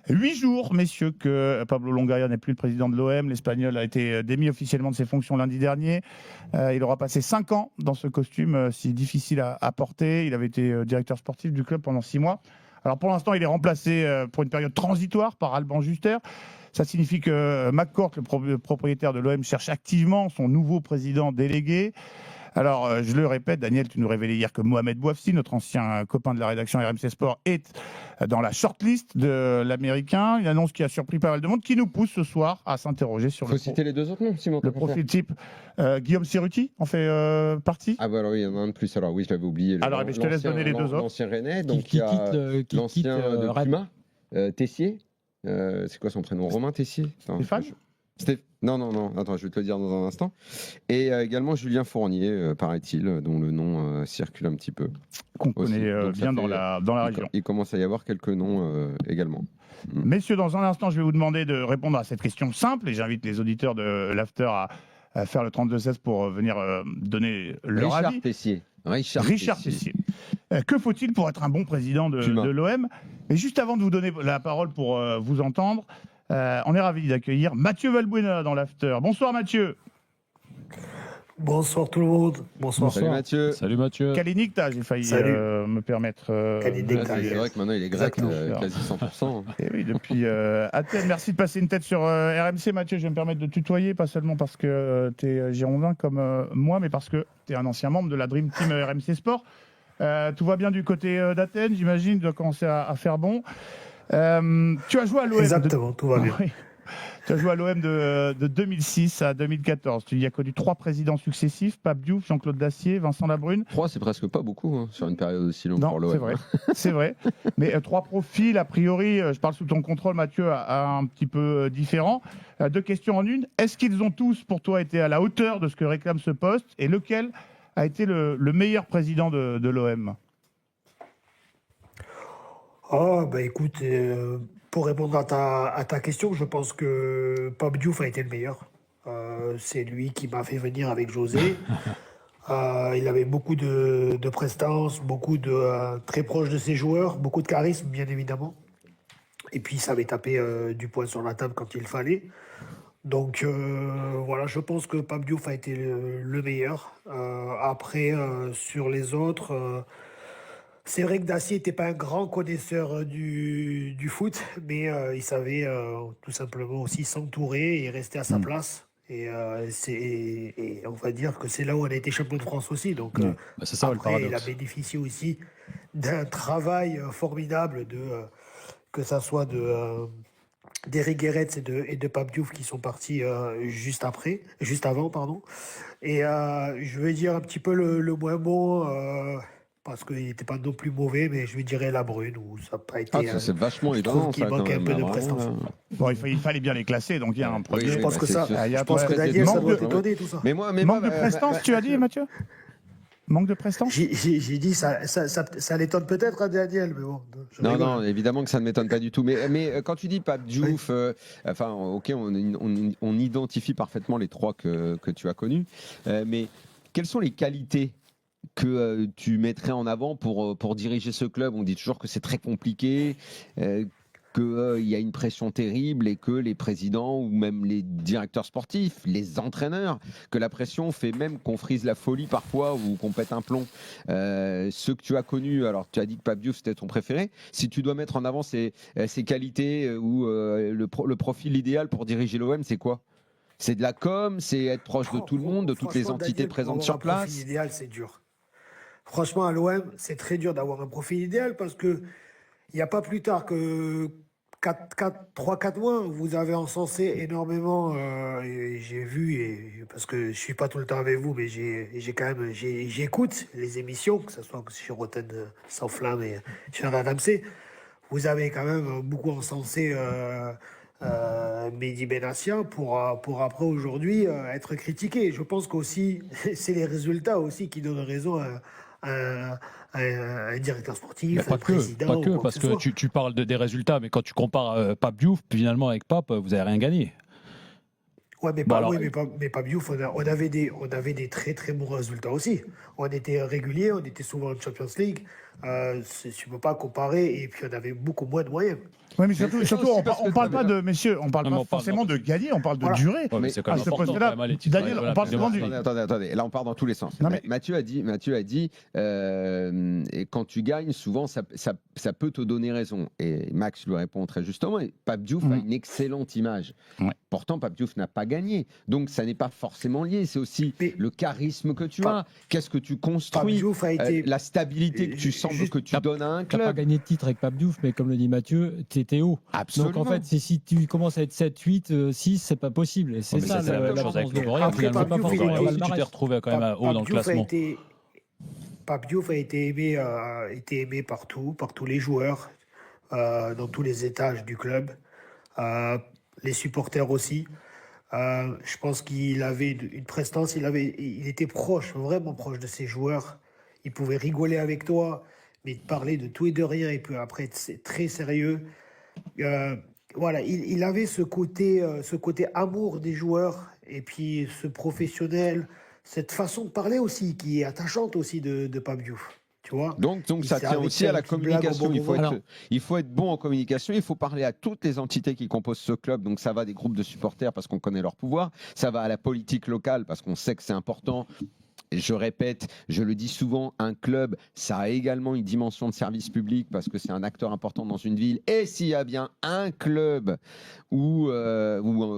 8 jours, messieurs, que Pablo Longoria n'est plus le président de l'OM. L'Espagnol a été démis officiellement de ses fonctions lundi dernier. Il aura passé 5 ans dans ce costume si difficile à porter. Il avait été directeur sportif du club pendant 6 mois. Alors pour l'instant, il est remplacé pour une période transitoire par Alban Juster. Ça signifie que McCourt, le propriétaire de l'OM, cherche activement son nouveau président délégué. Alors, je le répète, Daniel, tu nous révélais hier que Mohamed Bouafsi, notre ancien copain de la rédaction RMC Sport, est dans la shortlist de l'Américain. Une annonce qui a surpris pas mal de monde, qui nous pousse ce soir à s'interroger sur Faut citer les deux autres noms, Simon. le profil type. Guillaume Cerruti en fait partie. Ah bah alors oui, il y en a un de plus. Alors oui, je l'avais oublié. Alors, je te laisse donner les deux autres. L'ancien Rennais, donc il y a l'ancien de Puma, Tessier. C'est quoi son prénom? Romain Tessier. Stéphane. Non, attends, je vais te le dire dans un instant. Et également Julien Fournier, paraît-il, dont le nom circule un petit peu. Qu'on connaît bien dans la région. Il commence à y avoir quelques noms également. Messieurs, dans un instant, je vais vous demander de répondre à cette question simple, et j'invite les auditeurs de l'After à faire le 32-16 pour venir donner leur avis. Richard Tessier. Que faut-il pour être un bon président de l'OM? Et juste avant de vous donner la parole pour vous entendre, on est ravis d'accueillir Mathieu Valbuena dans l'After. Bonsoir Mathieu. Bonsoir tout le monde. Bonsoir. Salut Mathieu. Salut Mathieu. Kalinikta, j'ai failli me permettre. C'est vrai que maintenant il est grec, quasi 100%. Et oui, depuis Athènes. Merci de passer une tête sur RMC, Mathieu. Je vais me permettre de tutoyer, pas seulement parce que tu es girondin comme moi, mais parce que tu es un ancien membre de la Dream Team RMC Sport. Tout va bien du côté d'Athènes, j'imagine, tu dois commencer à faire bon. Tu as joué à l'OM. Exactement, tout va bien. Oui. Tu as joué à l'OM de 2006 à 2014. Tu y as connu 3 présidents successifs, Pape Diouf, Jean-Claude Dacier, Vincent Labrune. 3, c'est presque pas beaucoup sur une période aussi longue pour l'OM. C'est vrai, c'est vrai. Mais 3 profils, a priori, je parle sous ton contrôle, Mathieu, un petit peu différents. 2 questions en une. Est-ce qu'ils ont tous, pour toi, été à la hauteur de ce que réclame ce poste? Et lequel a été le meilleur président de l'OM? Écoute, pour répondre à ta question, je pense que Pape Diouf a été le meilleur. C'est lui qui m'a fait venir avec José. Il avait beaucoup de prestance, très proche de ses joueurs, beaucoup de charisme, bien évidemment. Et puis, ça avait tapé du poing sur la table quand il fallait. Donc, voilà, je pense que Pape Diouf a été le meilleur. Après, sur les autres... c'est vrai que Dacier n'était pas un grand connaisseur du foot, mais il savait tout simplement aussi s'entourer et rester à sa place. Et on va dire que c'est là où on a été champion de France aussi. Donc c'est ça, après, le il a bénéficié aussi d'un travail formidable que ça soit d'Éric Guéret et de Pape Diouf qui sont partis juste avant, pardon. Et je vais dire un petit peu le moins bon. Parce qu'il n'était pas non plus mauvais, mais je lui dirais Labrune, où ça n'a pas été... c'est vachement étonnant, ça, manque un peu de prestance. Bon, il fallait bien les classer, donc il y a un premier... Je pense que Daniel, ça doit étonner, tout ça. Mais manque de prestance, tu as dit, Mathieu? Manque de prestance? J'ai dit, ça l'étonne peut-être à Daniel, mais bon... Non, évidemment que ça ne m'étonne pas du tout. Mais quand tu dis Pape Diouf, ok, on identifie parfaitement les 3 que tu as connus, mais quelles sont les qualités que tu mettrais en avant pour diriger ce club? On dit toujours que c'est très compliqué, qu'il y a une pression terrible et que les présidents ou même les directeurs sportifs, les entraîneurs, que la pression fait même qu'on frise la folie parfois ou qu'on pète un plomb. Ceux que tu as connus, alors tu as dit que Pape Diouf c'était ton préféré, si tu dois mettre en avant ces qualités ou le profil idéal pour diriger l'OM, c'est quoi? C'est de la com, c'est être proche de tout le monde, de toutes les entités Daniel, présentes sur place? Un profil idéal, c'est dur. Franchement, à l'OM, c'est très dur d'avoir un profil idéal parce que il n'y a pas plus tard que 3-4 mois, vous avez encensé énormément, et j'ai vu, parce que je ne suis pas tout le temps avec vous, mais j'écoute les émissions, que ce soit sur Rotten Sans Flamme et sur RMC. Vous avez quand même beaucoup encensé Mehdi Benassia pour après aujourd'hui être critiqué. Je pense qu'aussi, c'est les résultats aussi qui donnent raison un directeur sportif, un président. Pas que, parce que tu parles des résultats, mais quand tu compares Pape Diouf, finalement, avec Pape, vous n'avez rien gagné. Ouais, mais Pape Diouf, on avait des très très bons résultats aussi. On était réguliers, on était souvent en Champions League. Tu ne peux pas comparer, et puis on avait beaucoup moins de moyens. Oui, mais c'est surtout, ça aussi parce on que parle ça pas veut de, messieurs, on parle Non, mais pas on parle forcément de gagner, on parle de Voilà. durée. Ouais, mais c'est quand même À ce important, poste-là, quand même, les titres. Daniel, on parle souvent du. Attendez, là on part dans tous les sens. Non, mais- Mathieu a dit, et quand tu gagnes, souvent ça peut te donner raison. Et Max lui répond très justement. Et Pape Diouf a une excellente image. Ouais. Pourtant, Pape Diouf n'a pas gagné. Donc ça n'est pas forcément lié. C'est aussi Mais- le charisme que tu Pape- as. Qu'est-ce que tu Pape construis Diouf a été. la stabilité que tu Juste- sembles que tu donnes à un T'as pas club. gagné de titre avec Pape Diouf, mais comme le dit Mathieu, t'étais haut. Absolument. Donc en fait, si tu commences à être 7, 8, 6, c'est pas possible. Et c'est Ouais, mais ça, c'est la même chose avec de Lorient. Après, Finalement, Pape Diouf, il Toi était- aussi, tu t'es retrouvé quand même haut dans le classement. Pape Diouf a été aimé partout, par tous les joueurs, dans tous les étages du club, les supporters aussi. Je pense qu'il avait une prestance, il était proche, vraiment proche de ses joueurs. Il pouvait rigoler avec toi, mais parler de tout et de rien, et puis après être très sérieux. Voilà, il avait ce côté amour des joueurs, et puis ce professionnel, cette façon de parler aussi, qui est attachante aussi de Pape Diouf. Tu vois? Donc Il ça s'est tient arrêté aussi à la une petite blague au communication. bon moment. Il faut être bon en communication. Il faut parler à toutes les entités qui composent ce club. Donc ça va des groupes de supporters parce qu'on connaît leur pouvoir. Ça va à la politique locale parce qu'on sait que c'est important. Et je répète, je le dis souvent, un club, ça a également une dimension de service public parce que c'est un acteur important dans une ville. Et s'il y a bien un club ou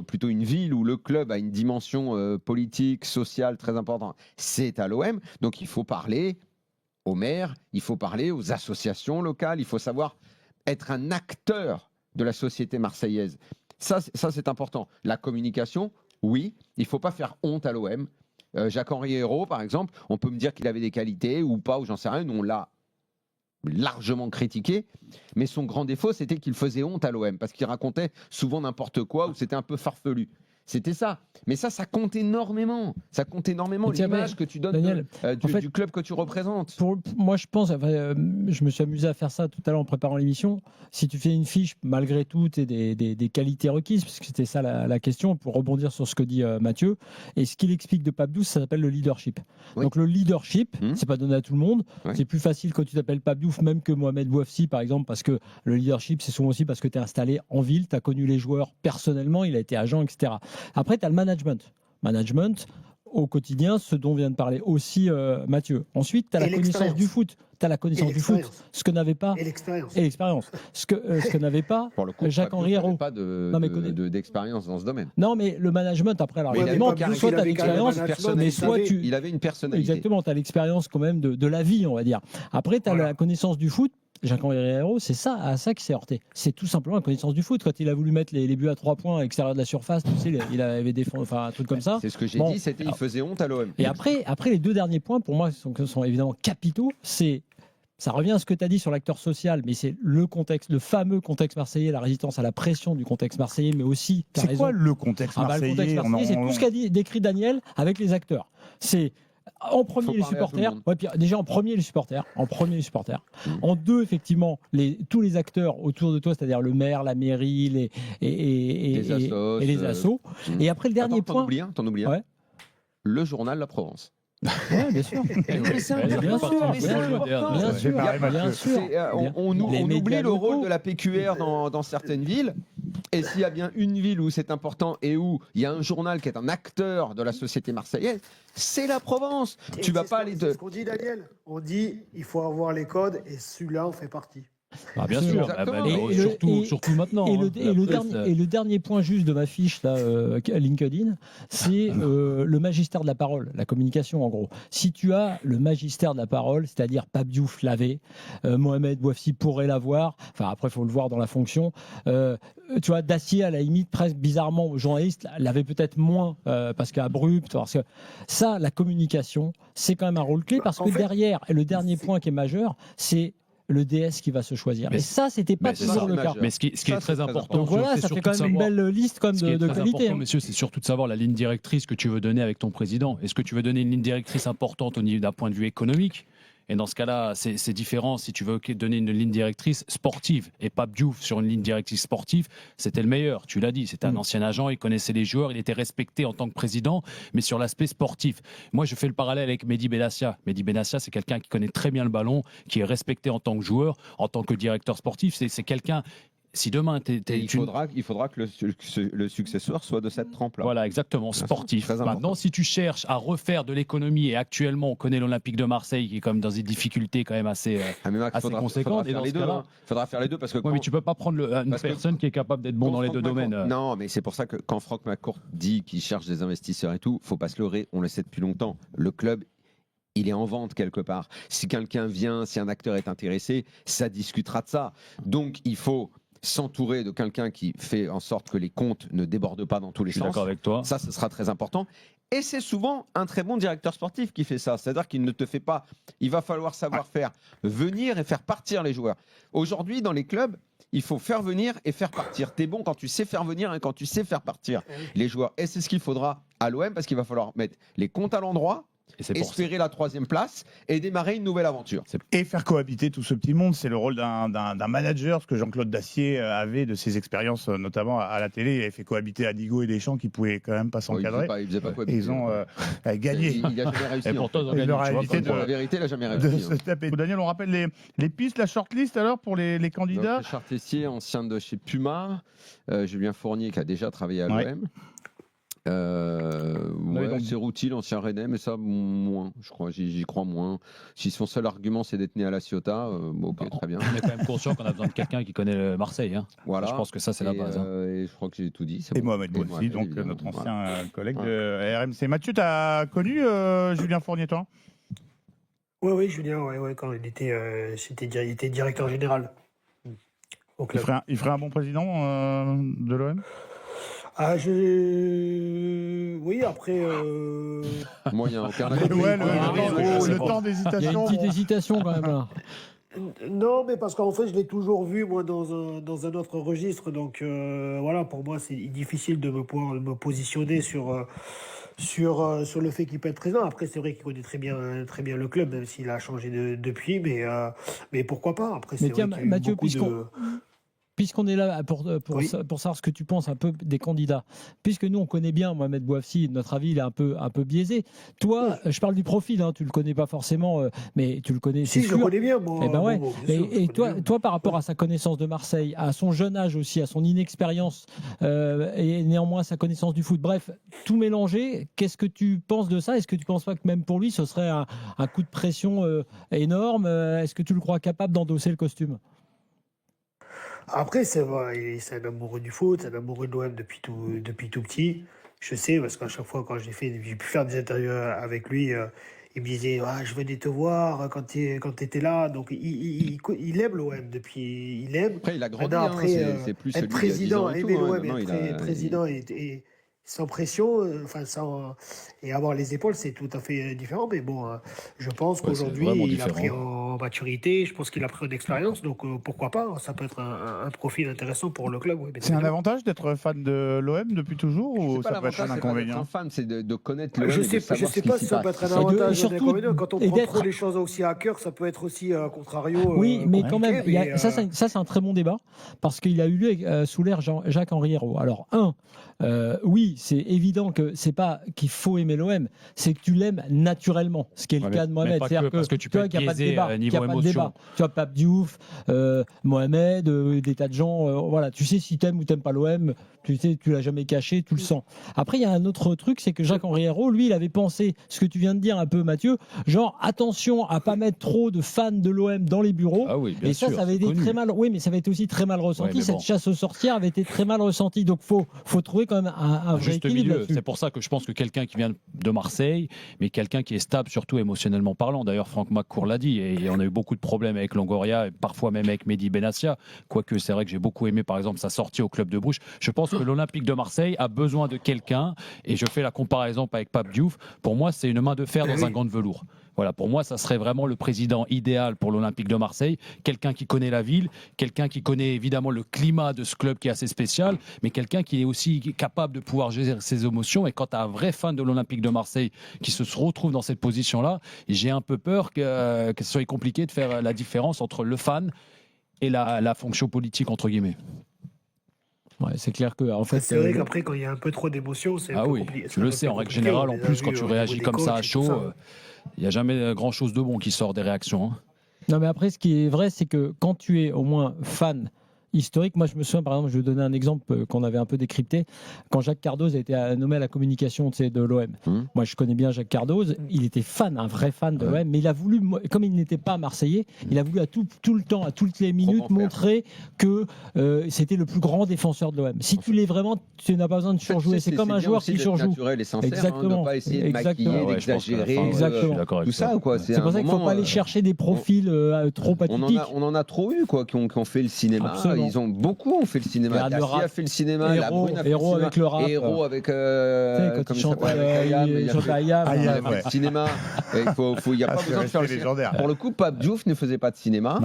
plutôt une ville où le club a une dimension politique, sociale très importante, c'est à l'OM. Donc il faut parler au maire, il faut parler aux associations locales, il faut savoir être un acteur de la société marseillaise. Ça c'est important. La communication, oui, il ne faut pas faire honte à l'OM. Jacques-Henri Hérault, par exemple, on peut me dire qu'il avait des qualités ou pas, ou j'en sais rien, nous on l'a largement critiqué, mais son grand défaut c'était qu'il faisait honte à l'OM, parce qu'il racontait souvent n'importe quoi, ou c'était un peu farfelu. C'était ça. Mais ça compte énormément. Ça compte énormément Tiens, l'image que tu donnes Daniel, du club que tu représentes. Moi, je pense, je me suis amusé à faire ça tout à l'heure en préparant l'émission. Si tu fais une fiche, malgré tout, tu des qualités requises, parce que c'était ça la question, pour rebondir sur ce que dit Mathieu. Et ce qu'il explique de Pape Diouf, ça s'appelle le leadership. Oui. Donc le leadership, c'est pas donné à tout le monde. Oui. C'est plus facile quand tu t'appelles Pape Diouf, même que Mohamed Bouafsi, par exemple, parce que le leadership, c'est souvent aussi parce que tu es installé en ville, tu as connu les joueurs personnellement, il a été agent, etc. Après, tu as le management. Management au quotidien, ce dont vient de parler aussi Mathieu. Ensuite, tu as la connaissance du foot. Tu as la connaissance du foot, ce que n'avait pas. Et l'expérience. Et l'expérience. Ce que n'avait pas Pour le coup, Jacques-Henri Pape Diouf Hérault. n'avait pas Non, mais d'expérience dans ce domaine. Non, mais le management, après, alors Mais il avait évidemment, une carrière, soit tu as il avait quand même l'expérience, un management, mais il soit savait. tu. Il avait une personnalité. Exactement, tu as l'expérience quand même de la vie, on va dire. Après, tu as Voilà. la connaissance du foot. Jacques-Henri Hérault, c'est ça, à ça qui s'est heurté. C'est tout simplement la connaissance du foot. Quand il a voulu mettre les buts à 3 points à l'extérieur de la surface, tu sais, il avait défendu, enfin un truc comme ça. C'est ce que j'ai Bon. dit, c'était il faisait honte à l'OM. Et après, les deux derniers points, pour moi, sont évidemment capitaux. Ça revient à ce que tu as dit sur l'acteur social, mais c'est le contexte, le fameux contexte marseillais, la résistance à la pression du contexte marseillais, mais aussi, tu as C'est raison. quoi le contexte Le marseillais? contexte marseillais, c'est tout ce qu'a décrit Daniel avec les acteurs. C'est en premier Faut les parler à tout le supporters. monde. Ouais, puis déjà en premier les supporters. En deux, effectivement, tous les acteurs autour de toi, c'est-à-dire le maire, la mairie, Les assos, et les assos. Et après le dernier Attends, point. t'en oublies un. Ouais. Le journal La Provence. Ouais, bien sûr. Mais c'est Bien important, sûr, mais c'est bien important. sûr, Bien bien sûr, pareil, bien Mathieu. sûr. On Les oublie médias le rôle locaux. de la PQR dans certaines villes. Et s'il y a bien une ville où c'est important et où il y a un journal qui est un acteur de la société marseillaise, c'est la Provence. Et Tu vas c'est pas ce aller qu'on- de. c'est ce qu'on dit, Daniel. On dit il faut avoir les codes, et celui-là en fait partie. Ah, bien sûr, Exactement. surtout maintenant. Et hein. le dernier point juste de ma fiche là, LinkedIn, c'est le magistère de la parole, la communication en gros. Si tu as le magistère de la parole, c'est-à-dire Pape Diouf l'avait, Mohamed Bouafsi pourrait l'avoir, enfin après il faut le voir dans la fonction, tu vois, Dacier à la limite presque bizarrement aux journalistes l'avait peut-être moins parce qu'abrupt, parce que ça, la communication, c'est quand même un rôle clé parce En que fait, derrière, et le dernier point qui est majeur, c'est le DS qui va se choisir. Mais Et ça, c'était pas mais c'est toujours ça, le c'est cas. majeur. Mais ce qui est Ça, très c'est très important, Donc voilà, c'est ça fait surtout quand de même une savoir- belle liste comme Ce qui est de très qualité. important, hein. messieurs, c'est surtout de savoir la ligne directrice que tu veux donner avec ton président. Est-ce que tu veux donner une ligne directrice importante au niveau d'un point de vue économique? Et dans ce cas-là, c'est différent si tu veux donner une ligne directrice sportive. Et Pape Diouf, sur une ligne directrice sportive, c'était le meilleur. Tu l'as dit, c'était un ancien agent, il connaissait les joueurs, il était respecté en tant que président, mais sur l'aspect sportif. Moi, je fais le parallèle avec Mehdi Benassia. Mehdi Benassia, c'est quelqu'un qui connaît très bien le ballon, qui est respecté en tant que joueur, en tant que directeur sportif. C'est quelqu'un... Si demain, il faudra que le successeur soit de cette trempe-là. Voilà, exactement, sportif. Maintenant, si tu cherches à refaire de l'économie, et actuellement, on connaît l'Olympique de Marseille qui est comme dans des difficultés quand même assez conséquentes. Faudra faire les deux parce que mais tu peux pas prendre une personne qui est capable d'être bon dans les deux domaines. Non, mais c'est pour ça que quand Franck McCourt dit qu'il cherche des investisseurs et tout, faut pas se leurrer. On le sait depuis longtemps. Le club, il est en vente quelque part. Si quelqu'un vient, si un acteur est intéressé, ça discutera de ça. Donc, il faut s'entourer de quelqu'un qui fait en sorte que les comptes ne débordent pas dans tous les sens. Je suis d'accord avec toi. Ça, ce sera très important. Et c'est souvent un très bon directeur sportif qui fait ça. C'est-à-dire qu'il ne te fait pas... Il va falloir savoir faire venir et faire partir les joueurs. Aujourd'hui, dans les clubs, il faut faire venir et faire partir. T'es bon quand tu sais faire venir et quand tu sais faire partir les joueurs. Et c'est ce qu'il faudra à l'OM parce qu'il va falloir mettre les comptes à l'endroit, espérer la 3e place et démarrer une nouvelle aventure. Et faire cohabiter tout ce petit monde, c'est le rôle d'un manager, ce que Jean-Claude Dacier avait de ses expériences, notamment à la télé. Il avait fait cohabiter Adigo et Deschamps qui pouvaient quand même pas s'encadrer. Il faisait pas cohabiter. Et ils ont gagné. Il n'a jamais réussi. Et pourtant, ils ont gagné. La vérité, il n'a jamais réussi. Daniel, on rappelle les pistes, la shortlist alors pour les candidats. Richard Tessier, ancien de chez Puma, Julien Fournier qui a déjà travaillé à l'OM. C'est Routy, l'ancien Rennais, mais ça, moins, je crois, j'y crois moins. Si son seul argument c'est d'être né à La Ciotat, ok, très bien. On est quand même conscient qu'on a besoin de quelqu'un qui connaît Marseille. Hein. Voilà. Je pense que ça, c'est la base. Et je crois que j'ai tout dit. Et Mohamed Bouafsi, donc notre ancien collègue de RMC. Mathieu, tu as connu Julien Fournier, toi ? Oui, Julien, quand il était directeur général au club. Il ferait un bon président de l'OM ? Oui, après... Moyen, le temps d'hésitation. Il y a une petite hésitation quand même là. Non, mais parce qu'en fait, je l'ai toujours vu, moi, dans un autre registre. Donc, voilà, pour moi, c'est difficile de me positionner sur le fait qu'il peut être présent. Après, c'est vrai qu'il connaît très bien le club, même s'il a changé depuis. Mais pourquoi pas ? Après, c'est vrai Mathieu, puisqu'on est là pour savoir ce que tu penses un peu des candidats, puisque nous on connaît bien Mohamed Bouafsi, notre avis il est un peu biaisé. Toi, je parle du profil, tu le connais pas forcément, mais tu le connais. Si, je le connais bien, moi. Eh ben ouais. Et toi, par rapport à sa connaissance de Marseille, à son jeune âge aussi, à son inexpérience et néanmoins à sa connaissance du foot, bref, tout mélangé, qu'est-ce que tu penses de ça ? Est-ce que tu penses pas que même pour lui, ce serait un coup de pression énorme ? Est-ce que tu le crois capable d'endosser le costume ? Après, c'est vrai, c'est un amoureux du foot, c'est un amoureux de l'OM depuis tout petit. Je sais, parce qu'à chaque fois, quand j'ai pu faire des interviews avec lui, il me disait je venais te voir quand tu étais là. Donc, il aime l'OM depuis. Il aime. Après, il a grandi. C'est plus être président, aimer l'OM, être président et sans pression, et avoir les épaules, c'est tout à fait différent. Mais bon, je pense qu'aujourd'hui, il a pris en maturité, je pense qu'il a pris en expérience, donc pourquoi pas, ça peut être un profil intéressant pour le club. C'est un avantage d'être fan de l'OM depuis toujours ou ça peut être un inconvénient ? Fan, c'est de connaître l'OM. Je sais pas si ça peut être un avantage ou un inconvénient. Quand on prend trop les choses aussi à cœur, ça peut être aussi un contrario. Oui, mais quand même, ça c'est un très bon débat, parce qu'il a eu lieu sous l'ère Jacques-Henri Hérault. Alors, oui, c'est évident que c'est pas qu'il faut aimer l'OM, c'est que tu l'aimes naturellement, ce qui est le cas de Mohamed. C'est-à-dire parce que tu peux être biaisé niveau émotion. Tu vois, Pape Diouf, Mohamed, des tas de gens, voilà, tu sais si t'aimes ou t'aimes pas l'OM, tu l'as jamais caché, tu le sens. Après, il y a un autre truc, c'est que Jacques-Henri Hérault, lui, il avait pensé ce que tu viens de dire un peu, Mathieu, genre attention à pas mettre trop de fans de l'OM dans les bureaux. Ah oui, bien et sûr, ça avait été très mal. Oui, mais ça avait été aussi très mal ressenti. Cette chasse aux sorcières avait été très mal ressentie. Donc, faut trouver quand même un vrai juste équilibre. Milieu. C'est pour ça que je pense que quelqu'un qui vient de Marseille, mais quelqu'un qui est stable, surtout émotionnellement parlant. D'ailleurs, Franck McCourt l'a dit, et on a eu beaucoup de problèmes avec Longoria, et parfois même avec Mehdi Benassia. Quoique, c'est vrai que j'ai beaucoup aimé, par exemple, sa sortie au club de Bruges. Je pense que l'Olympique de Marseille a besoin de quelqu'un, et je fais la comparaison avec Pape Diouf. Pour moi, c'est une main de fer dans un gant de velours. Voilà, pour moi, ça serait vraiment le président idéal pour l'Olympique de Marseille. Quelqu'un qui connaît la ville, quelqu'un qui connaît évidemment le climat de ce club qui est assez spécial, mais quelqu'un qui est aussi capable de pouvoir gérer ses émotions. Et quand tu as un vrai fan de l'Olympique de Marseille qui se retrouve dans cette position-là, j'ai un peu peur que ce soit compliqué de faire la différence entre le fan et la fonction politique, entre guillemets. Ouais, c'est clair que en fait, C'est vrai qu'après, quand il y a un peu trop d'émotions, c'est un peu Oui, compliqué. tu le sais, en règle générale, en plus, quand tu réagis comme ça à chaud, il n'y a jamais grand-chose de bon qui sort des réactions. Non, mais après, ce qui est vrai, c'est que quand tu es au moins fan historique, moi je me souviens, par exemple, je vais donner un exemple qu'on avait un peu décrypté, quand Jacques Cardoz a été nommé à la communication de l'OM. Moi je connais bien Jacques Cardoz, il était fan, un vrai fan de l'OM, mais il a voulu, comme il n'était pas marseillais, il a voulu à tout le temps, à toutes les minutes, montrer que c'était le plus grand défenseur de l'OM. Si tu l'es vraiment, tu n'as pas besoin de surjouer, c'est comme un joueur qui surjoue. Naturel et sincère, Exactement. de pas essayer de maquiller, d'exagérer, Exactement. tout ça quoi. C'est pour ça qu'il ne faut pas aller chercher des profils trop atypiques. On en a trop eu quoi, qui ont fait le cinéma. Absolument. Ils ont beaucoup fait le cinéma. Tassi a fait le cinéma, la Brune a fait le cinéma. Avec le rap. Héros avec quand il chantait Ayam, il a fait le cinéma. Il n'y a pas besoin de faire le cinéma. Pour le coup, Pape Diouf ne faisait pas de cinéma.